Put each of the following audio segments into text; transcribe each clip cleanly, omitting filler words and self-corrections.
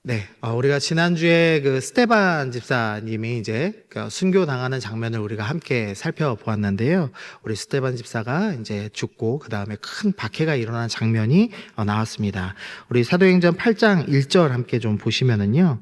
네. 우리가 지난주에 그 스테반 집사님이 이제 그 순교 당하는 장면을 우리가 함께 살펴보았는데요. 우리 스테반 집사가 이제 죽고 그 다음에 큰 박해가 일어난 장면이 나왔습니다. 우리 사도행전 8장 1절 함께 좀 보시면은요.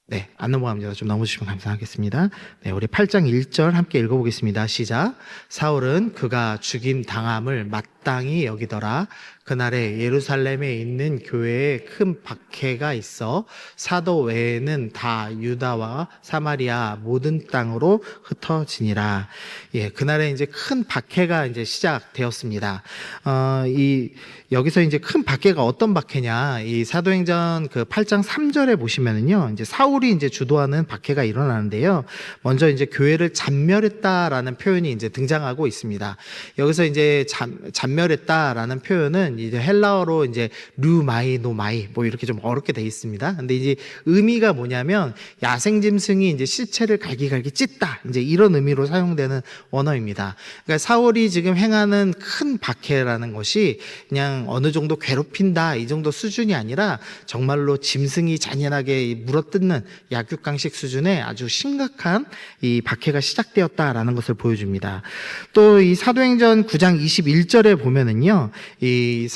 네, 안 넘어갑니다. 좀 넘어주시면 감사하겠습니다. 네, 우리 8장 1절 함께 읽어보겠습니다. 시작. 사울은 그가 죽임 당함을 마땅히 여기더라. 그날에 예루살렘에 있는 교회에 큰 박해가 있어 사도 외에는 다 유다와 사마리아 모든 땅으로 흩어지니라. 예, 그날에 이제 큰 박해가 이제 시작되었습니다. 여기서 이제 큰 박해가 어떤 박해냐? 이 사도행전 그 8장 3절에 보시면은요, 이제 사울이 이제 주도하는 박해가 일어나는데요. 먼저 이제 교회를 잔멸했다라는 표현이 이제 등장하고 있습니다. 여기서 이제 잔멸했다라는 표현은 이제 헬라어로 이제 류마이노마이 뭐 이렇게 좀 어렵게 돼 있습니다. 근데 이제 의미가 뭐냐면 야생 짐승이 이제 시체를 갈기갈기 찢다, 이제 이런 의미로 사용되는 원어입니다. 그러니까 사울이 지금 행하는 큰 박해라는 것이 그냥 어느 정도 괴롭힌다 이 정도 수준이 아니라 정말로 짐승이 잔인하게 물어뜯는 약육강식 수준의 아주 심각한 이 박해가 시작되었다라는 것을 보여줍니다. 또 이 사도행전 9장 21절에 보면은요, 이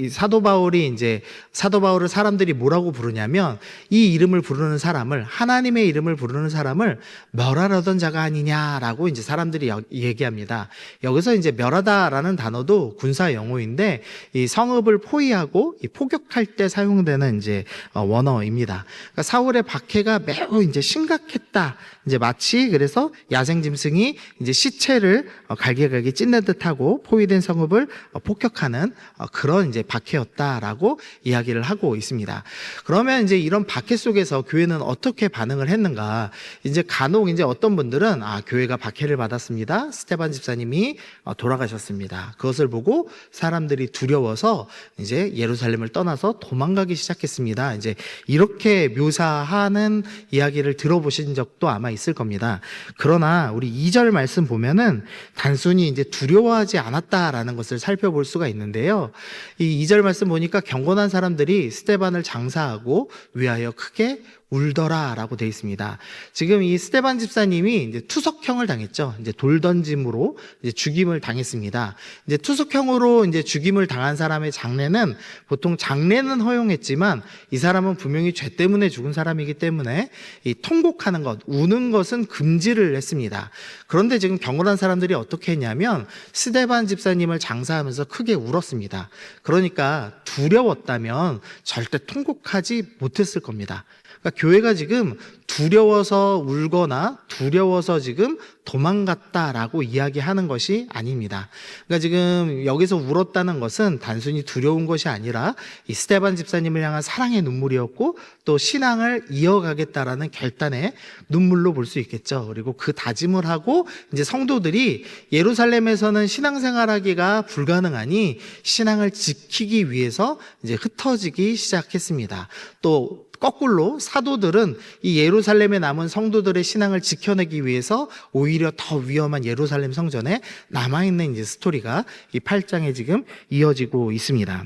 사도 바울을 사람들이 뭐라고 부르냐면 이 이름을 부르는 사람을, 하나님의 이름을 부르는 사람을 멸하려던 자가 아니냐라고 이제 사람들이 얘기합니다. 여기서 이제 멸하다라는 단어도 군사 용어인데 이 성읍을 포위하고 이 포격할 때 사용되는 이제 원어입니다. 그러니까 사울의 박해가 매우 이제 심각했다. 이제 마치 그래서 야생 짐승이 이제 시체를 갈기갈기 찢는 듯하고 포위된 성읍을 폭격하는 그런 이제 박해였다라고 이야기를 하고 있습니다. 그러면 이제 이런 박해 속에서 교회는 어떻게 반응을 했는가? 이제 간혹 이제 어떤 분들은 교회가 박해를 받았습니다. 스테반 집사님이 돌아가셨습니다. 그것을 보고 사람들이 두려워서 이제 예루살렘을 떠나서 도망가기 시작했습니다. 이제 이렇게 묘사하는 이야기를 들어보신 적도 아마 있을 겁니다. 그러나 우리 2절 말씀 보면은 단순히 이제 두려워하지 않았다라는 것을 살펴볼 수가 있는데요. 이 2절 말씀 보니까 경건한 사람들이 스테반을 장사하고 위하여 크게 울더라라고 되어 있습니다. 지금 이 스테반 집사님이 이제 투석형을 당했죠. 이제 돌 던짐으로 이제 죽임을 당했습니다. 이제 투석형으로 이제 죽임을 당한 사람의 장례는 보통 장례는 허용했지만 이 사람은 분명히 죄 때문에 죽은 사람이기 때문에 이 통곡하는 것, 우는 것은 금지를 했습니다. 그런데 지금 경건한 사람들이 어떻게 했냐면 스테반 집사님을 장사하면서 크게 울었습니다. 그러니까 두려웠다면 절대 통곡하지 못했을 겁니다. 그러니까 교회가 지금 두려워서 울거나 두려워서 지금 도망갔다라고 이야기하는 것이 아닙니다. 그러니까 지금 여기서 울었다는 것은 단순히 두려운 것이 아니라 이 스테반 집사님을 향한 사랑의 눈물이었고 또 신앙을 이어가겠다라는 결단의 눈물로 볼 수 있겠죠. 그리고 그 다짐을 하고 이제 성도들이 예루살렘에서는 신앙생활하기가 불가능하니 신앙을 지키기 위해서 이제 흩어지기 시작했습니다. 또 거꾸로 사도들은 이 예루살렘에 남은 성도들의 신앙을 지켜내기 위해서 오히려 더 위험한 예루살렘 성전에 남아있는 이제 스토리가 이 8장에 지금 이어지고 있습니다.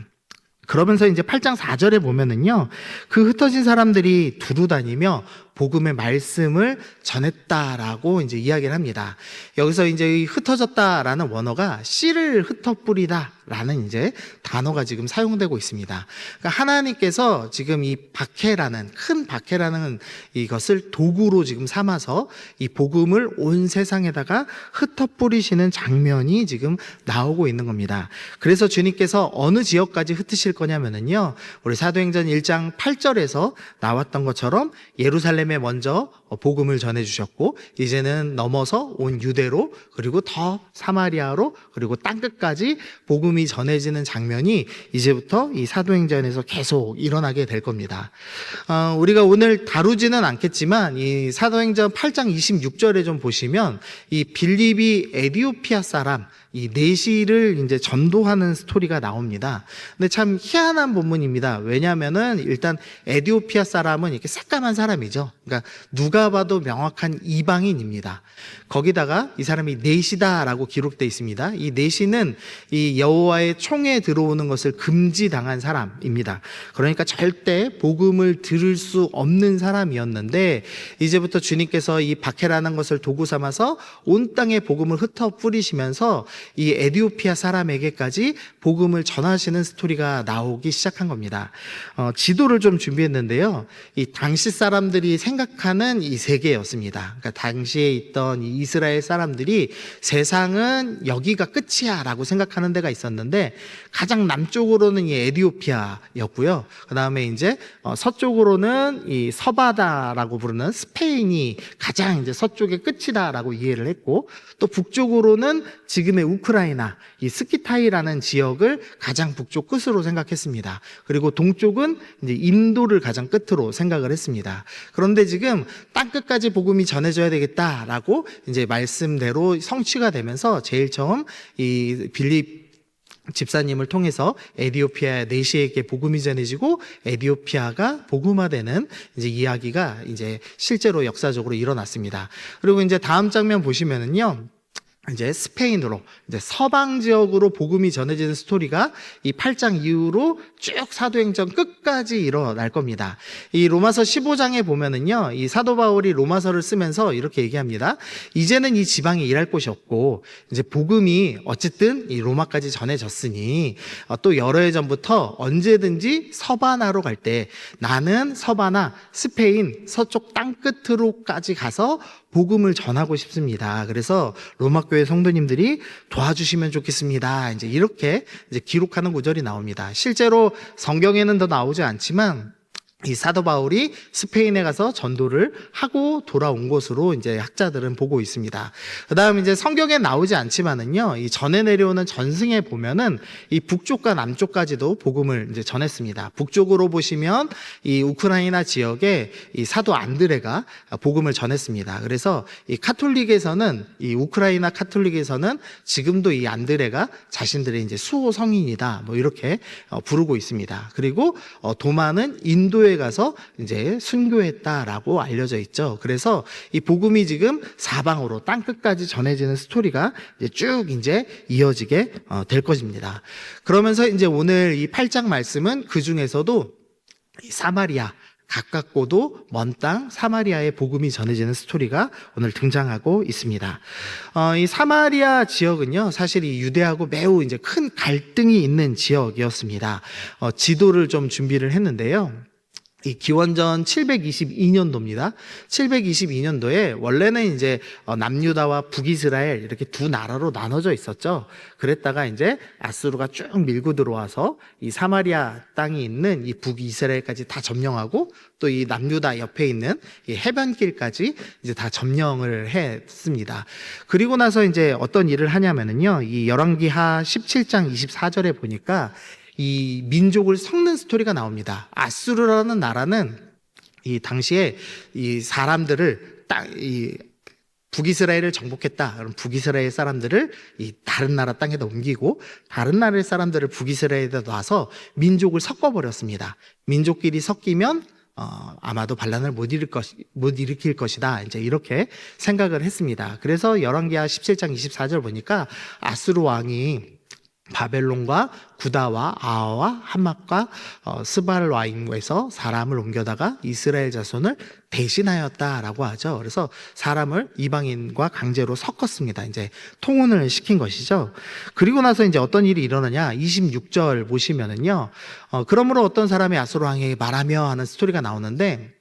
그러면서 이제 8장 4절에 보면은요, 그 흩어진 사람들이 두루 다니며 복음의 말씀을 전했다라고 이제 이야기를 합니다. 여기서 이제 흩어졌다라는 원어가 씨를 흩어 뿌리다라는 이제 단어가 지금 사용되고 있습니다. 그러니까 하나님께서 지금 이 박해라는 큰 박해라는 이것을 도구로 지금 삼아서 이 복음을 온 세상에다가 흩어 뿌리시는 장면이 지금 나오고 있는 겁니다. 그래서 주님께서 어느 지역까지 흩으실 거냐면은요, 우리 사도행전 1장 8절에서 나왔던 것처럼 예루살렘 먼저 복음을 전해주셨고 이제는 넘어서 온 유대로 그리고 더 사마리아로 그리고 땅끝까지 복음이 전해지는 장면이 이제부터 이 사도행전에서 계속 일어나게 될 겁니다. 우리가 오늘 다루지는 않겠지만 이 사도행전 8장 26절에 좀 보시면 이 빌립이 에디오피아 사람 이 내시를 이제 전도하는 스토리가 나옵니다. 근데 참 희한한 본문입니다. 왜냐하면은 일단 에디오피아 사람은 이렇게 새까만 사람이죠. 그러니까 누가 봐도 명확한 이방인입니다. 거기다가 이 사람이 넷이다라고 기록되어 있습니다. 이 넷이는 이 여호와의 총에 들어오는 것을 금지당한 사람입니다. 그러니까 절대 복음을 들을 수 없는 사람이었는데 이제부터 주님께서 이 박해라는 것을 도구 삼아서 온 땅에 복음을 흩어 뿌리시면서 이 에디오피아 사람에게까지 복음을 전하시는 스토리가 나오기 시작한 겁니다. 지도를 좀 준비했는데요. 이 당시 사람들이 생각하는 이 세계였습니다. 그러니까 당시에 있던 이 이스라엘 사람들이 세상은 여기가 끝이야 라고 생각하는 데가 있었는데 가장 남쪽으로는 이 에디오피아였고요. 그 다음에 이제 서쪽으로는 이 서바다라고 부르는 스페인이 가장 이제 서쪽의 끝이다라고 이해를 했고 또 북쪽으로는 지금의 우크라이나 이 스키타이라는 지역을 가장 북쪽 끝으로 생각했습니다. 그리고 동쪽은 이제 인도를 가장 끝으로 생각을 했습니다. 그런데 지금 땅끝까지 복음이 전해져야 되겠다라고 이제 말씀대로 성취가 되면서 제일 처음 이 빌립 집사님을 통해서 에디오피아 내시에게 복음이 전해지고 에디오피아가 복음화되는 이제 이야기가 이제 실제로 역사적으로 일어났습니다. 그리고 이제 다음 장면 보시면은요. 이제 스페인으로 이제 서방 지역으로 복음이 전해지는 스토리가 이 8장 이후로 쭉 사도행전 끝까지 일어날 겁니다. 이 로마서 15장에 보면은요, 이 사도 바울이 로마서를 쓰면서 이렇게 얘기합니다. 이제는 이 지방에 일할 곳이 없고 이제 복음이 어쨌든 이 로마까지 전해졌으니 또 여러 해 전부터 언제든지 서바나로 갈 때 나는 서바나 스페인 서쪽 땅 끝으로까지 가서 복음을 전하고 싶습니다. 그래서 로마 교회 성도님들이 도와주시면 좋겠습니다. 이제 이렇게 이제 기록하는 구절이 나옵니다. 실제로 성경에는 더 나오지 않지만 이 사도 바울이 스페인에 가서 전도를 하고 돌아온 것으로 이제 학자들은 보고 있습니다. 그다음 이제 성경에 나오지 않지만은요, 이 전에 내려오는 전승에 보면은 이 북쪽과 남쪽까지도 복음을 이제 전했습니다. 북쪽으로 보시면 이 우크라이나 지역에 이 사도 안드레가 복음을 전했습니다. 그래서 이 카톨릭에서는 이 우크라이나 카톨릭에서는 지금도 이 안드레가 자신들의 이제 수호 성인이다 뭐 이렇게 부르고 있습니다. 그리고 도마는 인도에 가서 이제 순교했다라고 알려져 있죠. 그래서 이 복음이 지금 사방으로 땅 끝까지 전해지는 스토리가 이제 쭉 이제 이어지게 될 것입니다. 그러면서 이제 오늘 이 8장 말씀은 그 중에서도 이 사마리아 가깝고도 먼 땅 사마리아의 복음이 전해지는 스토리가 오늘 등장하고 있습니다. 이 사마리아 지역은요, 사실 이 유대하고 매우 이제 큰 갈등이 있는 지역이었습니다. 지도를 좀 준비를 했는데요. 이 기원전 722년도입니다. 722년도에 원래는 이제 남유다와 북이스라엘 이렇게 두 나라로 나눠져 있었죠. 그랬다가 이제 아수르가 쭉 밀고 들어와서 이 사마리아 땅이 있는 이 북이스라엘까지 다 점령하고 또 이 남유다 옆에 있는 이 해변길까지 이제 다 점령을 했습니다. 그리고 나서 이제 어떤 일을 하냐면은요, 이 열왕기하 17장 24절에 보니까 이 민족을 섞는 스토리가 나옵니다. 아수르라는 나라는 이 당시에 이 사람들을 이 북이스라엘을 정복했다. 그럼 북이스라엘 사람들을 이 다른 나라 땅에다 옮기고 다른 나라의 사람들을 북이스라엘에다 놔서 민족을 섞어버렸습니다. 민족끼리 섞이면 아마도 반란을 못 일으킬 것이다. 이제 이렇게 생각을 했습니다. 그래서 열왕기하 17장 24절 보니까 아수르 왕이 바벨론과 구다와 아와 함막과 스발와임에서 사람을 옮겨다가 이스라엘 자손을 대신하였다라고 하죠. 그래서 사람을 이방인과 강제로 섞었습니다. 이제 통혼을 시킨 것이죠. 그리고 나서 이제 어떤 일이 일어나냐? 26절 보시면은요. 그러므로 어떤 사람이 아수르 왕에게 말하며 하는 스토리가 나오는데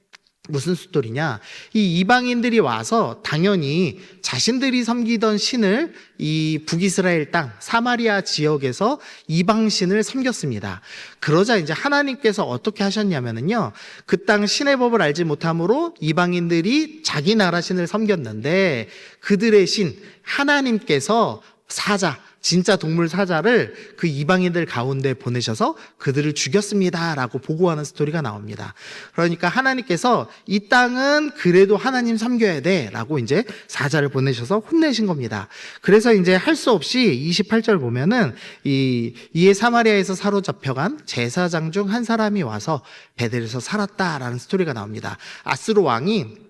무슨 스토리냐? 이 이방인들이 와서 당연히 자신들이 섬기던 신을 이 북이스라엘 땅 사마리아 지역에서 이방신을 섬겼습니다. 그러자 이제 하나님께서 어떻게 하셨냐면은요, 그 땅 신의 법을 알지 못함으로 이방인들이 자기 나라 신을 섬겼는데 그들의 신 하나님께서 사자, 진짜 동물 사자를 그 이방인들 가운데 보내셔서 그들을 죽였습니다라고 보고하는 스토리가 나옵니다. 그러니까 하나님께서 이 땅은 그래도 하나님 섬겨야 돼라고 이제 사자를 보내셔서 혼내신 겁니다. 그래서 이제 할 수 없이 28절 보면은 이에 사마리아에서 사로잡혀간 제사장 중 한 사람이 와서 베델에서 살았다라는 스토리가 나옵니다. 아스로 왕이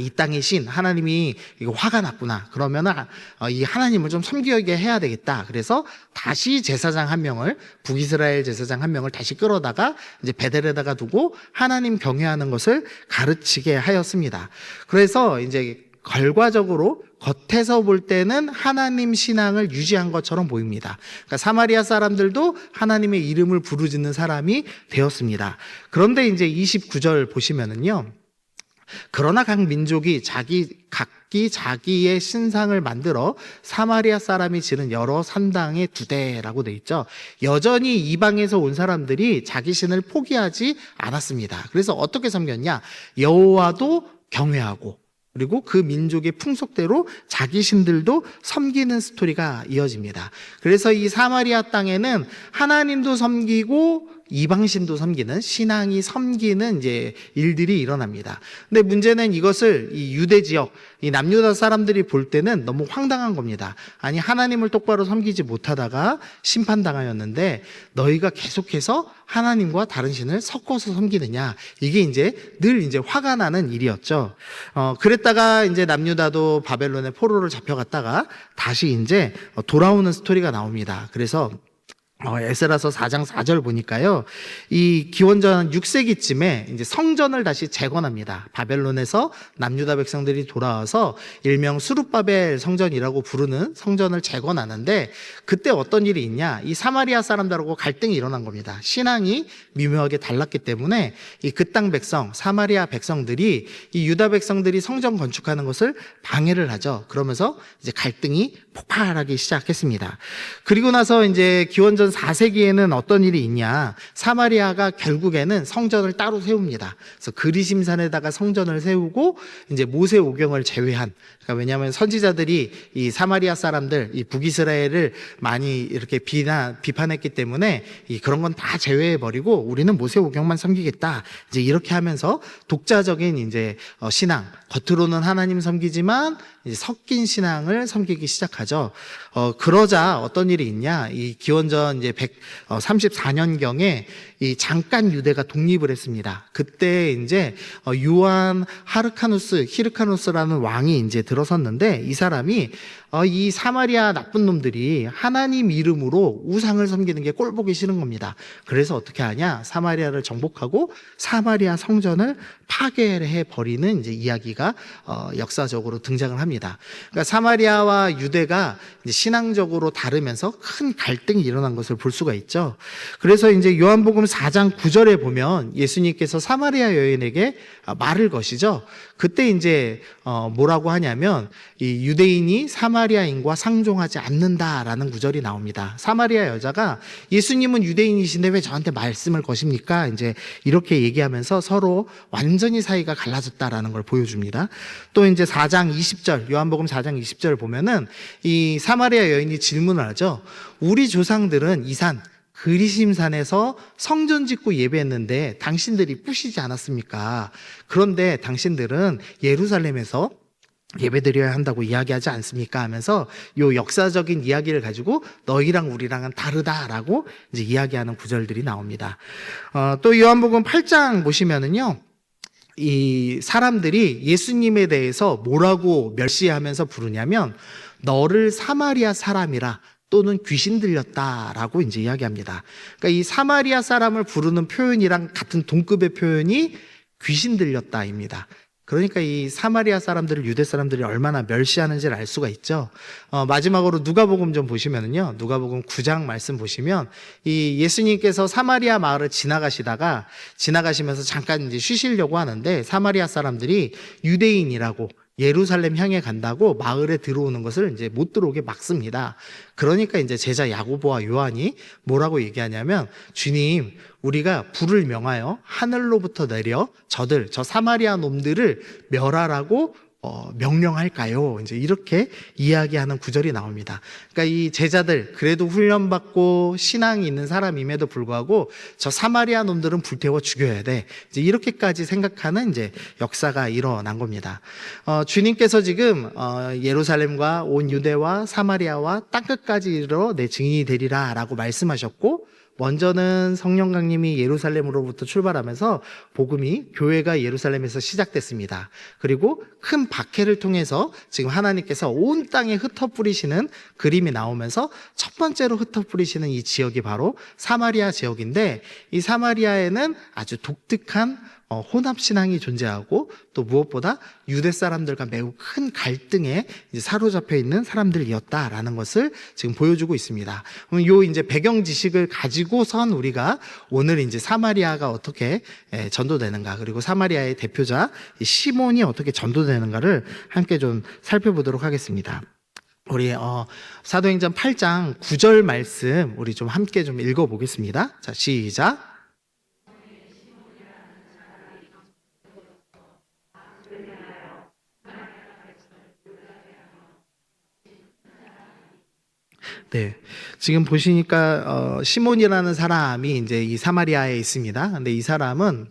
이 땅의 신, 하나님이 이거 화가 났구나. 그러면은, 이 하나님을 좀 섬기게 해야 되겠다. 그래서 다시 제사장 한 명을, 북이스라엘 제사장 한 명을 다시 끌어다가 이제 베델에다가 두고 하나님 경외하는 것을 가르치게 하였습니다. 그래서 이제 결과적으로 겉에서 볼 때는 하나님 신앙을 유지한 것처럼 보입니다. 그러니까 사마리아 사람들도 하나님의 이름을 부르짖는 사람이 되었습니다. 그런데 이제 29절 보시면은요. 그러나 각 민족이 각기 자기의 신상을 만들어 사마리아 사람이 지는 여러 산당에 두대라고 돼 있죠. 여전히 이방에서 온 사람들이 자기 신을 포기하지 않았습니다. 그래서 어떻게 섬겼냐? 여호와도 경외하고 그리고 그 민족의 풍속대로 자기 신들도 섬기는 스토리가 이어집니다. 그래서 이 사마리아 땅에는 하나님도 섬기고 이방신도 섬기는 신앙이 섬기는 이제 일들이 일어납니다. 근데 문제는 이것을 이 유대 지역, 이 남유다 사람들이 볼 때는 너무 황당한 겁니다. 아니 하나님을 똑바로 섬기지 못하다가 심판당하였는데 너희가 계속해서 하나님과 다른 신을 섞어서 섬기느냐, 이게 이제 늘 이제 화가 나는 일이었죠. 그랬다가 이제 남유다도 바벨론의 포로를 잡혀갔다가 다시 이제 돌아오는 스토리가 나옵니다. 그래서 에스라서 4장 4절 보니까요, 이 기원전 6세기쯤에 이제 성전을 다시 재건합니다. 바벨론에서 남유다 백성들이 돌아와서 일명 수룹바벨 성전이라고 부르는 성전을 재건하는데, 그때 어떤 일이 있냐, 이 사마리아 사람들하고 갈등이 일어난 겁니다. 신앙이 미묘하게 달랐기 때문에 이 그 땅 백성, 사마리아 백성들이 이 유다 백성들이 성전 건축하는 것을 방해를 하죠. 그러면서 이제 갈등이 폭발하기 시작했습니다. 그리고 나서 이제 기원전 4세기에는 어떤 일이 있냐, 사마리아가 결국에는 성전을 따로 세웁니다. 그래서 그리심산에다가 성전을 세우고 이제 모세오경을 제외한, 그러니까 왜냐하면 선지자들이 이 사마리아 사람들, 이 북이스라엘을 많이 이렇게 비판했기 때문에 그런 건 다 제외해버리고 우리는 모세오경만 섬기겠다, 이제 이렇게 하면서 독자적인 이제 신앙, 겉으로는 하나님 섬기지만 이제 섞인 신앙을 섬기기 시작하죠. 그러자 어떤 일이 있냐, 이 기원전 이제 134년경에 이 잠깐 유대가 독립을 했습니다. 그때 이제 요한 히르카누스라는 왕이 이제 들어섰는데, 이 사람이 이 사마리아 나쁜 놈들이 하나님 이름으로 우상을 섬기는 게 꼴보기 싫은 겁니다. 그래서 어떻게 하냐, 사마리아를 정복하고 사마리아 성전을 파괴해 버리는 이제 이야기가 역사적으로 등장을 합니다. 그러니까 사마리아와 유대가 이제 신앙적으로 다르면서 큰 갈등이 일어난 것을 볼 수가 있죠. 그래서 이제 요한복음 4장 9절에 보면 예수님께서 사마리아 여인에게 말을 거시죠. 그때 이제 뭐라고 하냐면, 이 유대인이 사마리아인과 상종하지 않는다라는 구절이 나옵니다. 사마리아 여자가 예수님은 유대인이신데 왜 저한테 말씀을 거십니까? 이제 이렇게 얘기하면서 서로 완전히 사이가 갈라졌다라는 걸 보여줍니다. 또 이제 4장 20절, 요한복음 4장 20절 보면은 이 사마리아 여인이 질문을 하죠. 우리 조상들은 이 산 그리심산에서 성전 짓고 예배했는데 당신들이 부시지 않았습니까? 그런데 당신들은 예루살렘에서 예배드려야 한다고 이야기하지 않습니까? 하면서 요 역사적인 이야기를 가지고 너희랑 우리랑은 다르다라고 이제 이야기하는 구절들이 나옵니다. 또 요한복음 8장 보시면은요, 이 사람들이 예수님에 대해서 뭐라고 멸시하면서 부르냐면, 너를 사마리아 사람이라, 또는 귀신 들렸다라고 이제 이야기합니다. 그러니까 이 사마리아 사람을 부르는 표현이랑 같은 동급의 표현이 귀신 들렸다입니다. 그러니까 이 사마리아 사람들을 유대 사람들이 얼마나 멸시하는지를 알 수가 있죠. 마지막으로 누가복음 좀 보시면은요, 누가복음 9장 말씀 보시면 이 예수님께서 사마리아 마을을 지나가시면서 잠깐 이제 쉬시려고 하는데, 사마리아 사람들이 유대인이라고 예루살렘 향해 간다고 마을에 들어오는 것을 이제 못 들어오게 막습니다. 그러니까 이제 제자 야고보와 요한이 뭐라고 얘기하냐면, 주님, 우리가 불을 명하여 하늘로부터 내려 저 사마리아 놈들을 멸하라고 명령할까요? 이제 이렇게 이야기하는 구절이 나옵니다. 그러니까 이 제자들 그래도 훈련받고 신앙이 있는 사람임에도 불구하고 저 사마리아 놈들은 불태워 죽여야 돼. 이제 이렇게까지 생각하는 이제 역사가 일어난 겁니다. 주님께서 지금 예루살렘과 온 유대와 사마리아와 땅끝까지 이르러 내 증인이 되리라라고 말씀하셨고, 먼저는 성령 강림이 예루살렘으로부터 출발하면서 복음이 교회가 예루살렘에서 시작됐습니다. 그리고 큰 박해를 통해서 지금 하나님께서 온 땅에 흩어뿌리시는 그림이 나오면서 첫 번째로 흩어뿌리시는 이 지역이 바로 사마리아 지역인데, 이 사마리아에는 아주 독특한 혼합신앙이 존재하고 또 무엇보다 유대 사람들과 매우 큰 갈등에 이제 사로잡혀 있는 사람들이었다라는 것을 지금 보여주고 있습니다. 그럼 요 이제 배경 지식을 가지고선 우리가 오늘 이제 사마리아가 어떻게 전도되는가, 그리고 사마리아의 대표자 시몬이 어떻게 전도되는가를 함께 좀 살펴보도록 하겠습니다. 우리 사도행전 8장 9절 말씀 우리 좀 함께 좀 읽어보겠습니다. 자, 시작. 네. 지금 보시니까, 시몬이라는 사람이 이제 이 사마리아에 있습니다. 근데 이 사람은,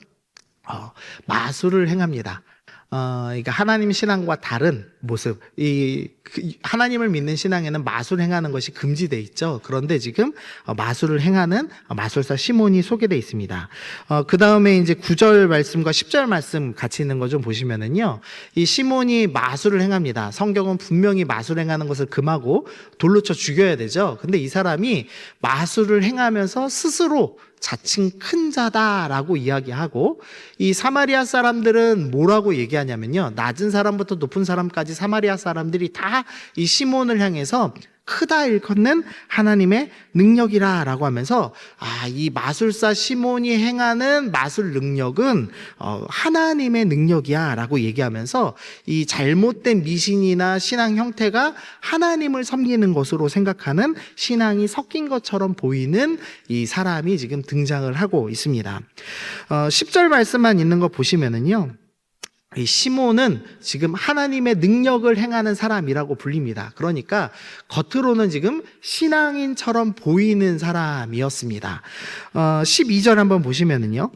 마술을 행합니다. 그러니까 하나님 신앙과 다른 모습, 하나님을 믿는 신앙에는 마술 행하는 것이 금지돼 있죠. 그런데 지금 마술을 행하는 마술사 시몬이 소개돼 있습니다. 그 다음에 이제 9절 말씀과 10절 말씀 같이 있는 거 좀 보시면은요, 이 시몬이 마술을 행합니다. 성경은 분명히 마술 행하는 것을 금하고 돌로 쳐 죽여야 되죠. 근데 이 사람이 마술을 행하면서 스스로 자칭 큰 자다라고 이야기하고, 이 사마리아 사람들은 뭐라고 얘기하냐면요, 낮은 사람부터 높은 사람까지 사마리아 사람들이 다 이 시몬을 향해서 크다 일컫는 하나님의 능력이라 라고 하면서, 이 마술사 시몬이 행하는 마술 능력은 하나님의 능력이야 라고 얘기하면서, 이 잘못된 미신이나 신앙 형태가 하나님을 섬기는 것으로 생각하는 신앙이 섞인 것처럼 보이는 이 사람이 지금 등장을 하고 있습니다. 10절 말씀만 있는 거 보시면은요, 이 시몬은 지금 하나님의 능력을 행하는 사람이라고 불립니다. 그러니까 겉으로는 지금 신앙인처럼 보이는 사람이었습니다. 12절 한번 보시면은요,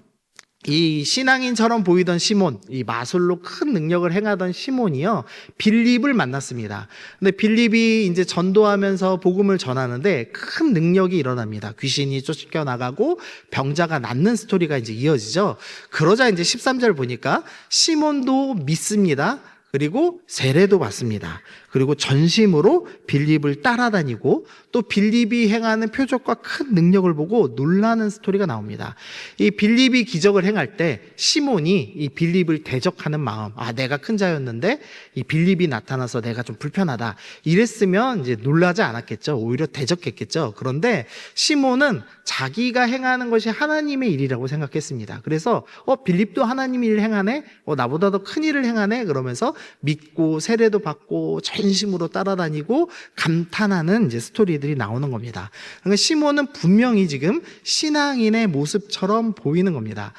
이 신앙인처럼 보이던 시몬, 이 마술로 큰 능력을 행하던 시몬이요, 빌립을 만났습니다. 근데 빌립이 이제 전도하면서 복음을 전하는데 큰 능력이 일어납니다. 귀신이 쫓겨나가고 병자가 낫는 스토리가 이제 이어지죠. 그러자 이제 13절 보니까 시몬도 믿습니다. 그리고 세례도 받습니다. 그리고 전심으로 빌립을 따라다니고, 또 빌립이 행하는 표적과 큰 능력을 보고 놀라는 스토리가 나옵니다. 이 빌립이 기적을 행할 때 시몬이 이 빌립을 대적하는 마음, 내가 큰 자였는데 이 빌립이 나타나서 내가 좀 불편하다, 이랬으면 이제 놀라지 않았겠죠. 오히려 대적했겠죠. 그런데 시몬은 자기가 행하는 것이 하나님의 일이라고 생각했습니다. 그래서 빌립도 하나님 일 행하네, 나보다 더 큰 일을 행하네, 그러면서 믿고 세례도 받고 전심으로 따라다니고 감탄하는 이제 스토리들이 나오는 겁니다. 그러니까 시몬은 분명히 지금 신앙인의 모습처럼 보이는 겁니다.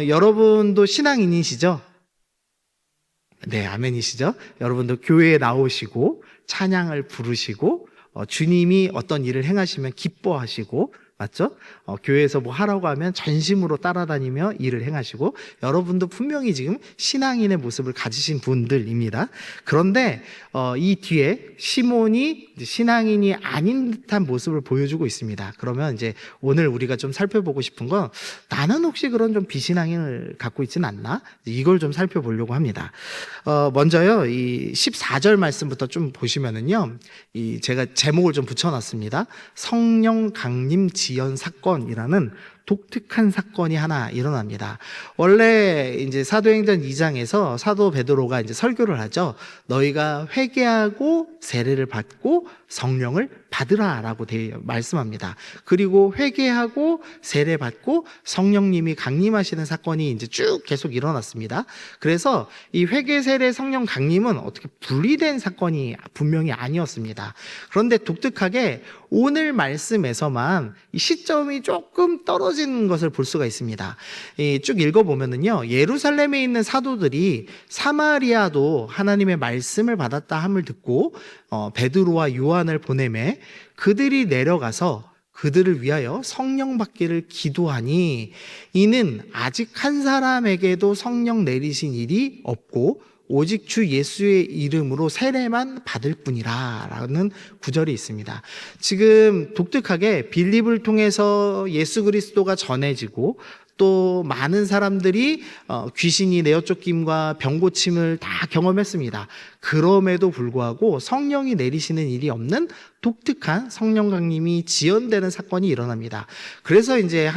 여러분도 신앙인이시죠? 네, 아멘이시죠? 여러분도 교회에 나오시고 찬양을 부르시고 주님이 어떤 일을 행하시면 기뻐하시고, 맞죠? 교회에서 뭐 하라고 하면 전심으로 따라다니며 일을 행하시고, 여러분도 분명히 지금 신앙인의 모습을 가지신 분들입니다. 그런데 이 뒤에 시몬이 신앙인이 아닌 듯한 모습을 보여주고 있습니다. 그러면 이제 오늘 우리가 좀 살펴보고 싶은 건, 나는 혹시 그런 좀 비신앙인을 갖고 있지는 않나? 이걸 좀 살펴보려고 합니다. 먼저요, 이 14절 말씀부터 좀 보시면은요, 제가 제목을 좀 붙여놨습니다. 성령 강림 지연 사건이라는 독특한 사건이 하나 일어납니다. 원래 이제 사도행전 2장에서 사도 베드로가 이제 설교를 하죠. 너희가 회개하고 세례를 받고 성령을 받으라라고 말씀합니다. 그리고 회개하고 세례 받고 성령님이 강림하시는 사건이 이제 쭉 계속 일어났습니다. 그래서 이 회개, 세례, 성령 강림은 어떻게 분리된 사건이 분명히 아니었습니다. 그런데 독특하게 오늘 말씀에서만 이 시점이 조금 떨어지는 것을 볼 수가 있습니다. 쭉 읽어보면은요, 예루살렘에 있는 사도들이 사마리아도 하나님의 말씀을 받았다 함을 듣고 베드로와 요한을 보내매 그들이 내려가서 그들을 위하여 성령 받기를 기도하니 이는 아직 한 사람에게도 성령 내리신 일이 없고 오직 주 예수의 이름으로 세례만 받을 뿐이라 라는 구절이 있습니다. 지금 독특하게 빌립을 통해서 예수 그리스도가 전해지고 또 많은 사람들이 귀신이 내어쫓김과 병고침을 다 경험했습니다. 그럼에도 불구하고 성령이 내리시는 일이 없는 독특한 성령 강림이 지연되는 사건이 일어납니다. 그래서 이제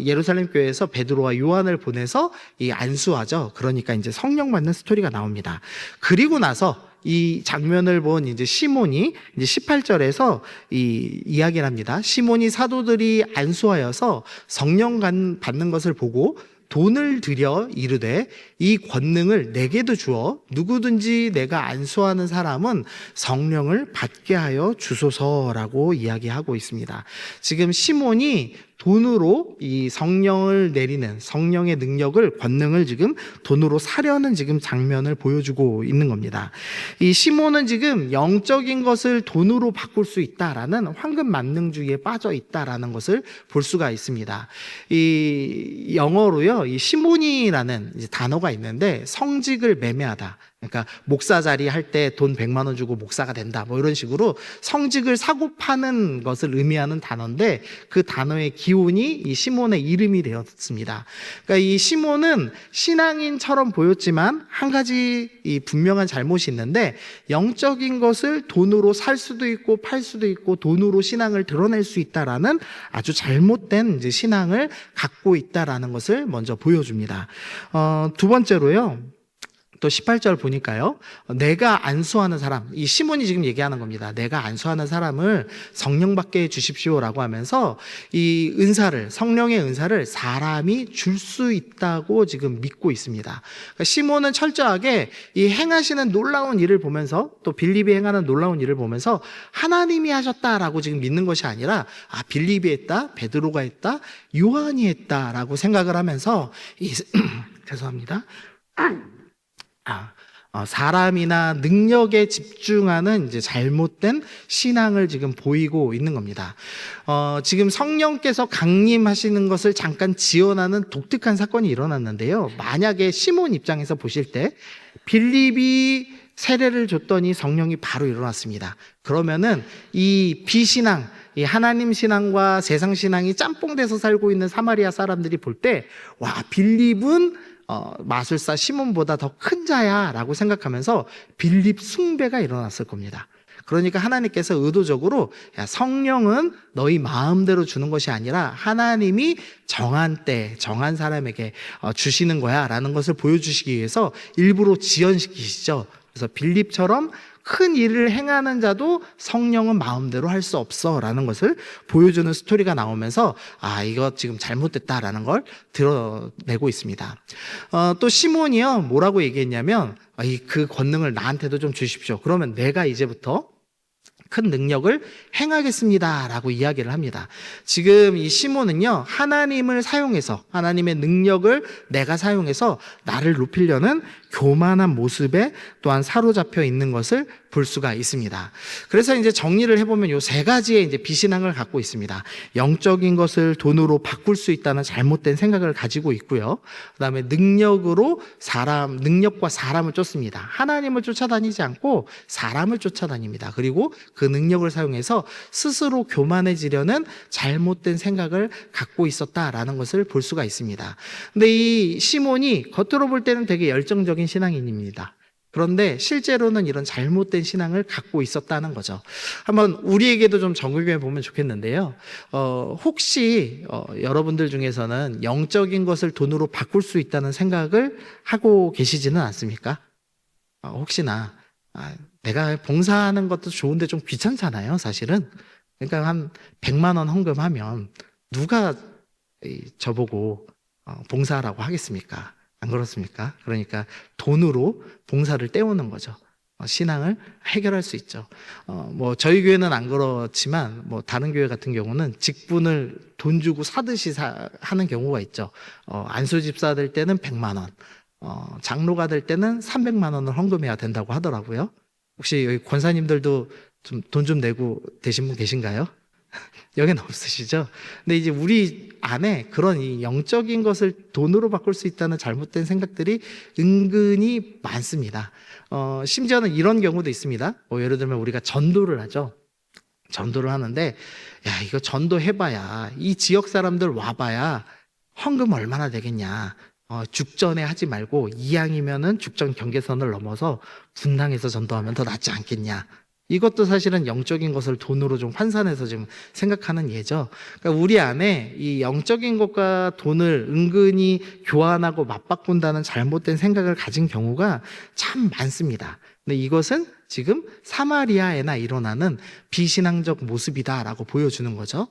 예루살렘 교회에서 베드로와 요한을 보내서 이 안수하죠. 그러니까 이제 성령 받는 스토리가 나옵니다. 그리고 나서 이 장면을 본 이제 시몬이 이제 18절에서 이 이야기를 합니다. 시몬이 사도들이 안수하여서 성령 받는 것을 보고 돈을 들여 이르되 이 권능을 내게도 주어 누구든지 내가 안수하는 사람은 성령을 받게 하여 주소서라고 이야기하고 있습니다. 지금 시몬이 돈으로 이 성령을 내리는 성령의 능력을, 권능을 지금 돈으로 사려는 지금 장면을 보여주고 있는 겁니다. 이 시몬은 지금 영적인 것을 돈으로 바꿀 수 있다라는 황금 만능주의에 빠져 있다라는 것을 볼 수가 있습니다. 이 영어로요, 이 시몬이라는 이제 단어가 있는데 성직을 매매하다. 그러니까 목사 자리 할 때 돈 100만 원 주고 목사가 된다. 뭐 이런 식으로 성직을 사고 파는 것을 의미하는 단어인데 그 단어의 기원이 이 시몬의 이름이 되었습니다. 그러니까 이 시몬은 신앙인처럼 보였지만 한 가지 이 분명한 잘못이 있는데 영적인 것을 돈으로 살 수도 있고 팔 수도 있고 돈으로 신앙을 드러낼 수 있다라는 아주 잘못된 이제 신앙을 갖고 있다라는 것을 먼저 보여줍니다. 두 번째로요. 또 18절 보니까요, 내가 안수하는 사람, 이 시몬이 지금 얘기하는 겁니다. 내가 안수하는 사람을 성령 받게 해주십시오라고 하면서 이 은사를, 성령의 은사를 사람이 줄 수 있다고 지금 믿고 있습니다. 그러니까 시몬은 철저하게 이 행하시는 놀라운 일을 보면서 또 빌립이 행하는 놀라운 일을 보면서 하나님이 하셨다라고 지금 믿는 것이 아니라 빌립이 했다, 베드로가 했다, 요한이 했다라고 생각을 하면서 죄송합니다. 사람이나 능력에 집중하는 이제 잘못된 신앙을 지금 보이고 있는 겁니다. 지금 성령께서 강림하시는 것을 잠깐 지원하는 독특한 사건이 일어났는데요. 만약에 시몬 입장에서 보실 때 빌립이 세례를 줬더니 성령이 바로 일어났습니다. 그러면은 이 비신앙, 이 하나님 신앙과 세상 신앙이 짬뽕돼서 살고 있는 사마리아 사람들이 볼 때, 와, 빌립은 마술사 시몬보다 더 큰 자야 라고 생각하면서 빌립 숭배가 일어났을 겁니다. 그러니까 하나님께서 의도적으로 성령은 너희 마음대로 주는 것이 아니라 하나님이 정한 때 정한 사람에게 주시는 거야 라는 것을 보여주시기 위해서 일부러 지연시키시죠. 그래서 빌립처럼 큰 일을 행하는 자도 성령은 마음대로 할 수 없어 라는 것을 보여주는 스토리가 나오면서 이거 지금 잘못됐다라는 걸 드러내고 있습니다. 또 시몬이요, 뭐라고 얘기했냐면 그 권능을 나한테도 좀 주십시오. 그러면 내가 이제부터 큰 능력을 행하겠습니다 라고 이야기를 합니다. 지금 이 시몬은요, 하나님을 사용해서, 하나님의 능력을 내가 사용해서 나를 높이려는 교만한 모습에 또한 사로잡혀 있는 것을 볼 수가 있습니다. 그래서 이제 정리를 해보면 요 세 가지의 이제 비신앙을 갖고 있습니다. 영적인 것을 돈으로 바꿀 수 있다는 잘못된 생각을 가지고 있고요. 그 다음에 능력과 사람을 쫓습니다. 하나님을 쫓아다니지 않고 사람을 쫓아다닙니다. 그리고 그 능력을 사용해서 스스로 교만해지려는 잘못된 생각을 갖고 있었다라는 것을 볼 수가 있습니다. 근데 이 시몬이 겉으로 볼 때는 되게 열정적인 신앙인입니다. 그런데 실제로는 이런 잘못된 신앙을 갖고 있었다는 거죠. 한번 우리에게도 좀 적용해 보면 좋겠는데요. 혹시 여러분들 중에서는 영적인 것을 돈으로 바꿀 수 있다는 생각을 하고 계시지는 않습니까? 혹시나 내가 봉사하는 것도 좋은데 좀 귀찮잖아요, 사실은. 그러니까 한 100만 원 헌금하면 누가 저보고 봉사하라고 하겠습니까? 안 그렇습니까? 그러니까 돈으로 봉사를 때우는 거죠. 신앙을 해결할 수 있죠. 뭐 저희 교회는 안 그렇지만 뭐 다른 교회 같은 경우는 직분을 돈 주고 사듯이 하는 경우가 있죠. 안수 집사 될 때는 100만 원, 장로가 될 때는 300만 원을 헌금해야 된다고 하더라고요. 혹시 여기 권사님들도 좀 돈 좀 내고 되신 분 계신가요? 여기는 없으시죠? 근데 이제 우리 안에 그런 이 영적인 것을 돈으로 바꿀 수 있다는 잘못된 생각들이 은근히 많습니다. 심지어는 이런 경우도 있습니다. 예를 들면 우리가 전도를 하죠. 전도를 하는데, 야, 이거 전도해봐야, 이 지역 사람들 와봐야 헌금 얼마나 되겠냐. 죽전에 하지 말고, 이왕이면은 죽전 경계선을 넘어서 분당에서 전도하면 더 낫지 않겠냐. 이것도 사실은 영적인 것을 돈으로 좀 환산해서 지금 생각하는 예죠. 그러니까 우리 안에 이 영적인 것과 돈을 은근히 교환하고 맞바꾼다는 잘못된 생각을 가진 경우가 참 많습니다. 근데 이것은 지금 사마리아에나 일어나는 비신앙적 모습이다라고 보여주는 거죠.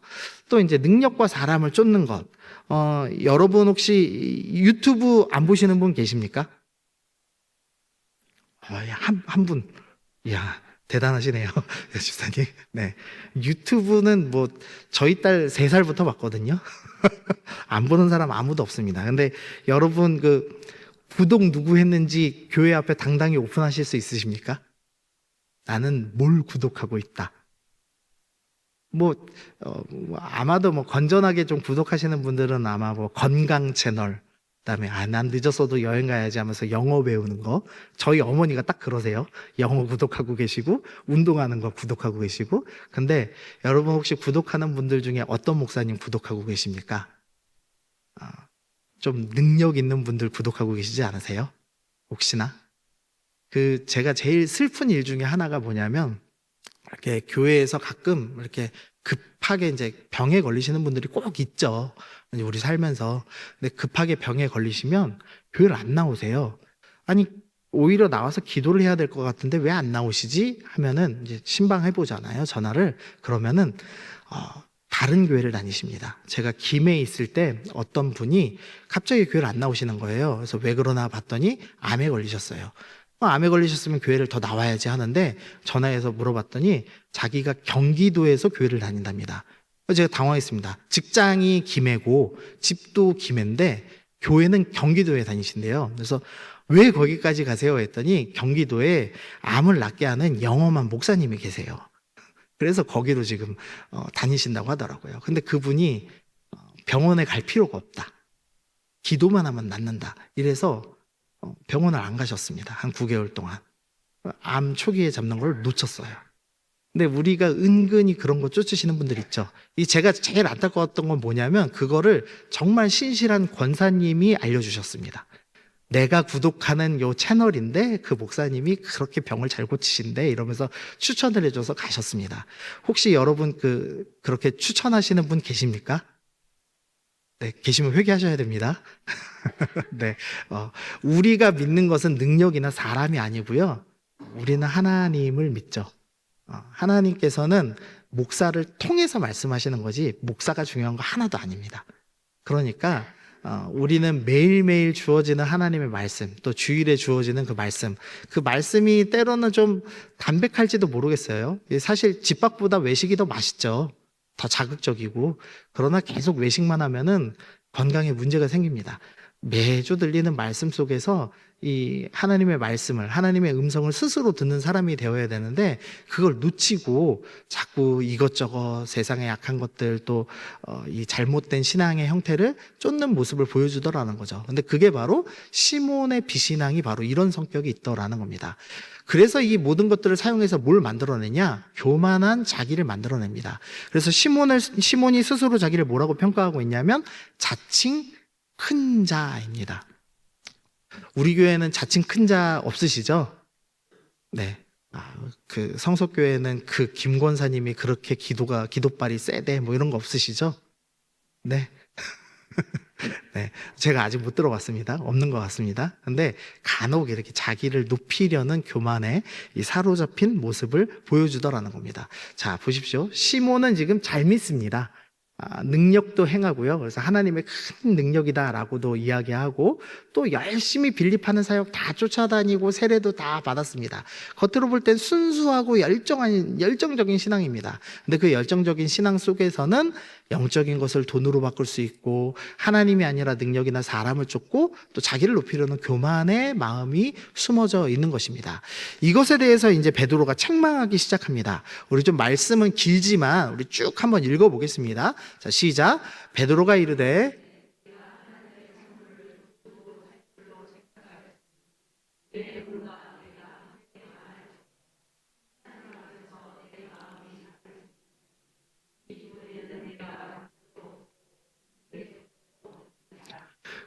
또 이제 능력과 사람을 쫓는 것. 여러분 혹시 유튜브 안 보시는 분 계십니까? 한 분. 이야. 대단하시네요. 집사님. 네. 유튜브는 뭐, 저희 딸 3살부터 봤거든요. 안 보는 사람 아무도 없습니다. 근데 여러분, 구독 누구 했는지 교회 앞에 당당히 오픈하실 수 있으십니까? 나는 뭘 구독하고 있다. 아마도 건전하게 좀 구독하시는 분들은 아마 건강 채널, 그다음에 난 늦었어도 여행 가야지 하면서 영어 배우는 거. 저희 어머니가 딱 그러세요. 영어 구독하고 계시고 운동하는 거 구독하고 계시고. 근데 여러분 혹시 구독하는 분들 중에 어떤 목사님 구독하고 계십니까? 좀 능력 있는 분들 구독하고 계시지 않으세요? 혹시나? 제가 제일 슬픈 일 중에 하나가 뭐냐면 이렇게 교회에서 가끔 이렇게 급하게 이제 병에 걸리시는 분들이 꼭 있죠. 우리 살면서. 근데 급하게 병에 걸리시면 교회를 안 나오세요. 아니, 오히려 나와서 기도를 해야 될 것 같은데 왜 안 나오시지? 하면은 이제 신방해 보잖아요. 전화를. 그러면은, 다른 교회를 다니십니다. 제가 김해에 있을 때 어떤 분이 갑자기 교회를 안 나오시는 거예요. 그래서 왜 그러나 봤더니 암에 걸리셨어요. 암에 걸리셨으면 교회를 더 나와야지 하는데 전화해서 물어봤더니 자기가 경기도에서 교회를 다닌답니다. 제가 당황했습니다. 직장이 김해고 집도 김해인데 교회는 경기도에 다니신대요. 그래서 왜 거기까지 가세요? 했더니 경기도에 암을 낫게 하는 영험한 목사님이 계세요. 그래서 거기로 지금 다니신다고 하더라고요. 근데 그분이 병원에 갈 필요가 없다. 기도만 하면 낫는다. 이래서 병원을 안 가셨습니다. 한 9개월 동안. 암 초기에 잡는 걸 놓쳤어요. 근데 우리가 은근히 그런 거 쫓으시는 분들 있죠. 제가 제일 안타까웠던 건 뭐냐면 그거를 정말 신실한 권사님이 알려주셨습니다. 내가 구독하는 요 채널인데 그 목사님이 그렇게 병을 잘 고치신대 이러면서 추천을 해줘서 가셨습니다. 혹시 여러분 그렇게 추천하시는 분 계십니까? 네, 계시면 회개하셔야 됩니다. 네, 우리가 믿는 것은 능력이나 사람이 아니고요. 우리는 하나님을 믿죠. 하나님께서는 목사를 통해서 말씀하시는 거지 목사가 중요한 거 하나도 아닙니다. 그러니까 우리는 매일매일 주어지는 하나님의 말씀, 또 주일에 주어지는 그 말씀이 때로는 좀 담백할지도 모르겠어요. 사실 집밥보다 외식이 더 맛있죠. 더 자극적이고. 그러나 계속 외식만 하면은 건강에 문제가 생깁니다. 매주 들리는 말씀 속에서 이 하나님의 말씀을, 하나님의 음성을 스스로 듣는 사람이 되어야 되는데 그걸 놓치고 자꾸 이것저것 세상의 약한 것들 또 이 잘못된 신앙의 형태를 쫓는 모습을 보여주더라는 거죠. 근데 그게 바로 시몬의 비신앙이 바로 이런 성격이 있더라는 겁니다. 그래서 이 모든 것들을 사용해서 뭘 만들어내냐? 교만한 자기를 만들어냅니다. 그래서 시몬이 스스로 자기를 뭐라고 평가하고 있냐면 자칭 큰 자입니다. 우리 교회는 자칭 큰 자 없으시죠? 네. 성석교회는 김 권사님이 그렇게 기도빨이 세대 이런 거 없으시죠? 네. 네, 제가 아직 못 들어봤습니다. 없는 것 같습니다. 근데 간혹 이렇게 자기를 높이려는 교만에 이 사로잡힌 모습을 보여주더라는 겁니다. 자, 보십시오. 시몬은 지금 잘 믿습니다. 능력도 행하고요. 그래서 하나님의 큰 능력이다라고도 이야기하고 또 열심히 빌립하는 사역 다 쫓아다니고 세례도 다 받았습니다. 겉으로 볼 땐 순수하고 열정적인 신앙입니다. 근데 그 열정적인 신앙 속에서는 영적인 것을 돈으로 바꿀 수 있고 하나님이 아니라 능력이나 사람을 쫓고 또 자기를 높이려는 교만의 마음이 숨어져 있는 것입니다. 이것에 대해서 이제 베드로가 책망하기 시작합니다. 우리 좀 말씀은 길지만 우리 쭉 한번 읽어보겠습니다. 자, 시작. 베드로가 이르되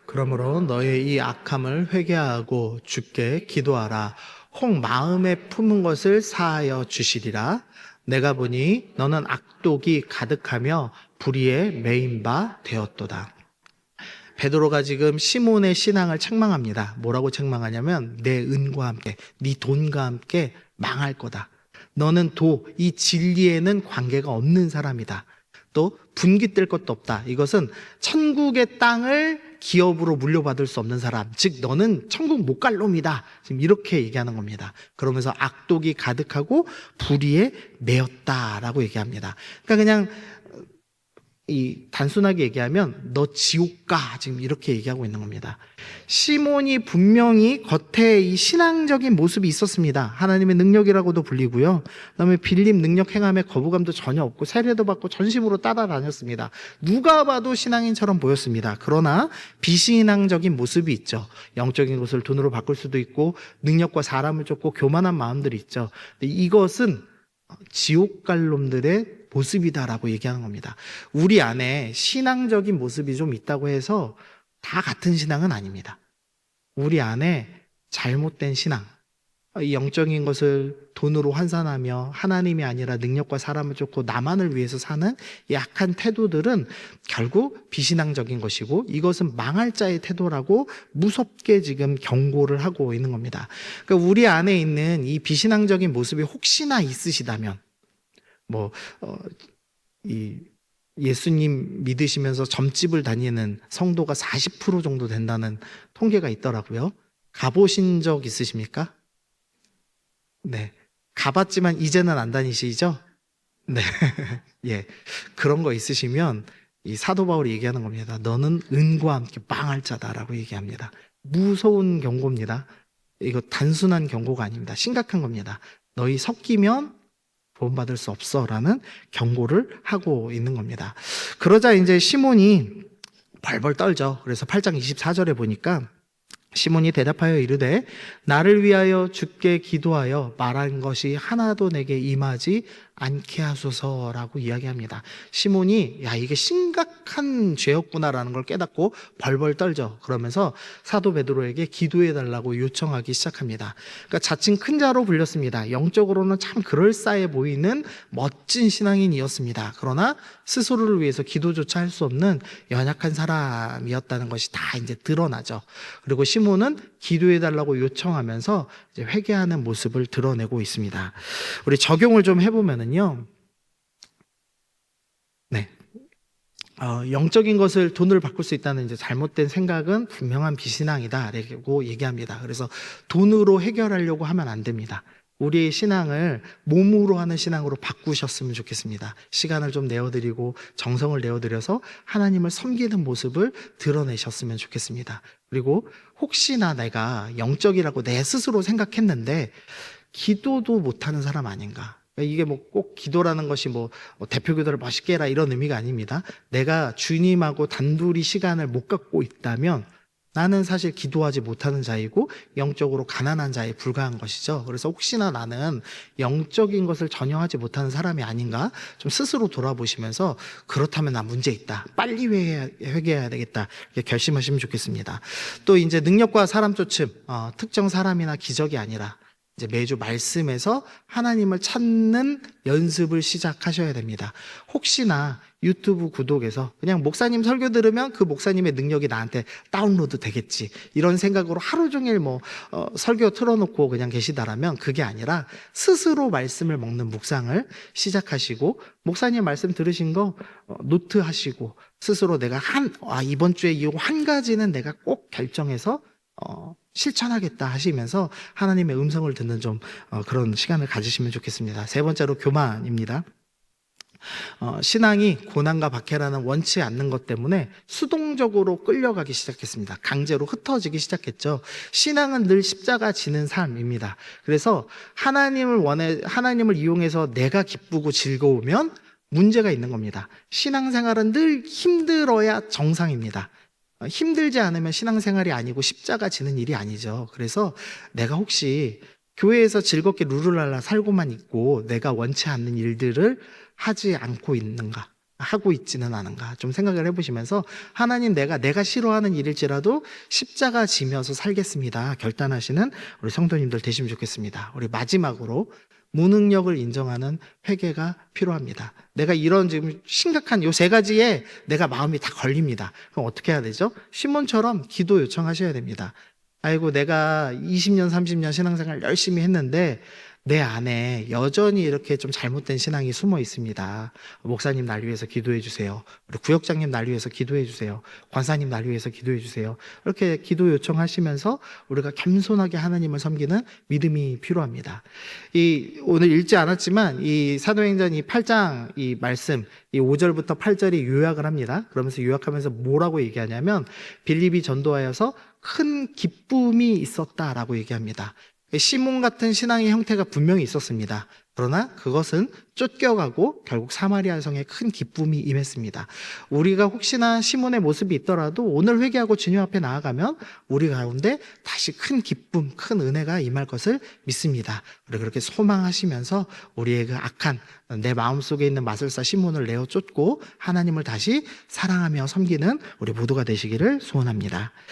그러므로 너의 이 악함을 회개하고 주께 기도하라. 혹 마음에 품은 것을 사하여 주시리라. 내가 보니 너는 악독이 가득하며 불의에 매인 바 되었도다. 베드로가 지금 시몬의 신앙을 책망합니다. 뭐라고 책망하냐면 내 은과 함께, 네 돈과 함께 망할 거다. 너는 이 진리에는 관계가 없는 사람이다. 또 분기 뜰 것도 없다. 이것은 천국의 땅을 기업으로 물려받을 수 없는 사람, 즉 너는 천국 못 갈 놈이다. 지금 이렇게 얘기하는 겁니다. 그러면서 악독이 가득하고 불의에 매였다라고 얘기합니다. 그러니까 그냥 단순하게 얘기하면 너 지옥 가, 지금 이렇게 얘기하고 있는 겁니다. 시몬이 분명히 겉에 이 신앙적인 모습이 있었습니다. 하나님의 능력이라고도 불리고요. 그다음에 빌립 능력 행함에 거부감도 전혀 없고 세례도 받고 전심으로 따라다녔습니다. 누가 봐도 신앙인처럼 보였습니다. 그러나 비신앙적인 모습이 있죠. 영적인 것을 돈으로 바꿀 수도 있고 능력과 사람을 쫓고 교만한 마음들이 있죠. 근데 이것은 지옥 갈 놈들의 모습이다라고 얘기하는 겁니다. 우리 안에 신앙적인 모습이 좀 있다고 해서 다 같은 신앙은 아닙니다. 우리 안에 잘못된 신앙, 영적인 것을 돈으로 환산하며 하나님이 아니라 능력과 사람을 쫓고 나만을 위해서 사는 약한 태도들은 결국 비신앙적인 것이고 이것은 망할 자의 태도라고 무섭게 지금 경고를 하고 있는 겁니다. 그러니까 우리 안에 있는 이 비신앙적인 모습이 혹시나 있으시다면 예수님 믿으시면서 점집을 다니는 성도가 40% 정도 된다는 통계가 있더라고요. 가보신 적 있으십니까? 네. 가봤지만 이제는 안 다니시죠? 네. 예. 그런 거 있으시면 이 사도 바울이 얘기하는 겁니다. 너는 은과 함께 망할 자다라고 얘기합니다. 무서운 경고입니다. 이거 단순한 경고가 아닙니다. 심각한 겁니다. 너희 섞이면 구원받을 수 없어라는 경고를 하고 있는 겁니다. 그러자 이제 시몬이 벌벌 떨죠. 그래서 8장 24절에 보니까 시몬이 대답하여 이르되 나를 위하여 주께 기도하여 말한 것이 하나도 내게 임하지 않게 하소서라고 이야기합니다. 시몬이 이게 심각한 죄였구나라는 걸 깨닫고 벌벌 떨죠. 그러면서 사도 베드로에게 기도해달라고 요청하기 시작합니다. 그러니까 자칭 큰 자로 불렸습니다. 영적으로는 참 그럴싸해 보이는 멋진 신앙인이었습니다. 그러나 스스로를 위해서 기도조차 할 수 없는 연약한 사람이었다는 것이 다 이제 드러나죠. 그리고 시몬은 기도해달라고 요청하면서 이제 회개하는 모습을 드러내고 있습니다. 우리 적용을 좀 해보면은요, 네, 영적인 것을 돈으로 바꿀 수 있다는 이제 잘못된 생각은 분명한 비신앙이다라고 얘기합니다. 그래서 돈으로 해결하려고 하면 안 됩니다. 우리의 신앙을 몸으로 하는 신앙으로 바꾸셨으면 좋겠습니다. 시간을 좀 내어드리고 정성을 내어드려서 하나님을 섬기는 모습을 드러내셨으면 좋겠습니다. 그리고 혹시나 내가 영적이라고 내 스스로 생각했는데 기도도 못하는 사람 아닌가? 이게 꼭 기도라는 것이 대표 기도를 멋있게 해라 이런 의미가 아닙니다. 내가 주님하고 단둘이 시간을 못 갖고 있다면 나는 사실 기도하지 못하는 자이고 영적으로 가난한 자에 불과한 것이죠. 그래서 혹시나 나는 영적인 것을 전혀 하지 못하는 사람이 아닌가 좀 스스로 돌아보시면서 그렇다면 나 문제 있다. 빨리 회개해야 되겠다. 이렇게 결심하시면 좋겠습니다. 또 이제 능력과 사람 쫓음, 특정 사람이나 기적이 아니라 이제 매주 말씀에서 하나님을 찾는 연습을 시작하셔야 됩니다. 혹시나 유튜브 구독에서 그냥 목사님 설교 들으면 그 목사님의 능력이 나한테 다운로드 되겠지, 이런 생각으로 하루 종일 설교 틀어놓고 그냥 계시다라면 그게 아니라 스스로 말씀을 먹는 묵상을 시작하시고, 목사님 말씀 들으신 거 노트하시고, 스스로 내가 이번 주에 이 한 가지는 내가 꼭 결정해서 실천하겠다 하시면서 하나님의 음성을 듣는 그런 시간을 가지시면 좋겠습니다. 세 번째로 교만입니다. 신앙이 고난과 박해라는 원치 않는 것 때문에 수동적으로 끌려가기 시작했습니다. 강제로 흩어지기 시작했죠. 신앙은 늘 십자가 지는 삶입니다. 그래서 하나님을 이용해서 내가 기쁘고 즐거우면 문제가 있는 겁니다. 신앙생활은 늘 힘들어야 정상입니다. 힘들지 않으면 신앙생활이 아니고 십자가 지는 일이 아니죠. 그래서 내가 혹시 교회에서 즐겁게 룰루랄라 살고만 있고 내가 원치 않는 일들을 하지 않고 있는가, 하고 있지는 않은가 좀 생각을 해보시면서, 하나님 내가 싫어하는 일일지라도 십자가 지면서 살겠습니다 결단하시는 우리 성도님들 되시면 좋겠습니다. 우리 마지막으로 무능력을 인정하는 회개가 필요합니다. 내가 이런 지금 심각한 요 세 가지에 내가 마음이 다 걸립니다. 그럼 어떻게 해야 되죠? 시몬처럼 기도 요청하셔야 됩니다. 아이고, 내가 20년 30년 신앙생활 열심히 했는데 내 안에 여전히 이렇게 좀 잘못된 신앙이 숨어 있습니다. 목사님 날 위해서 기도해 주세요. 우리 구역장님 날 위해서 기도해 주세요. 권사님 날 위해서 기도해 주세요. 이렇게 기도 요청하시면서 우리가 겸손하게 하나님을 섬기는 믿음이 필요합니다. 오늘 읽지 않았지만 이 사도행전 이 8장 이 말씀, 이 5절부터 8절이 요약을 합니다. 그러면서 요약하면서 뭐라고 얘기하냐면, 빌립이 전도하여서 큰 기쁨이 있었다라고 얘기합니다. 시몬 같은 신앙의 형태가 분명히 있었습니다. 그러나 그것은 쫓겨가고 결국 사마리아 성에 큰 기쁨이 임했습니다. 우리가 혹시나 시몬의 모습이 있더라도 오늘 회개하고 주님 앞에 나아가면 우리 가운데 다시 큰 기쁨, 큰 은혜가 임할 것을 믿습니다. 우리 그렇게 소망하시면서 우리의 그 악한 내 마음속에 있는 마술사 시몬을 내어 쫓고 하나님을 다시 사랑하며 섬기는 우리 모두가 되시기를 소원합니다.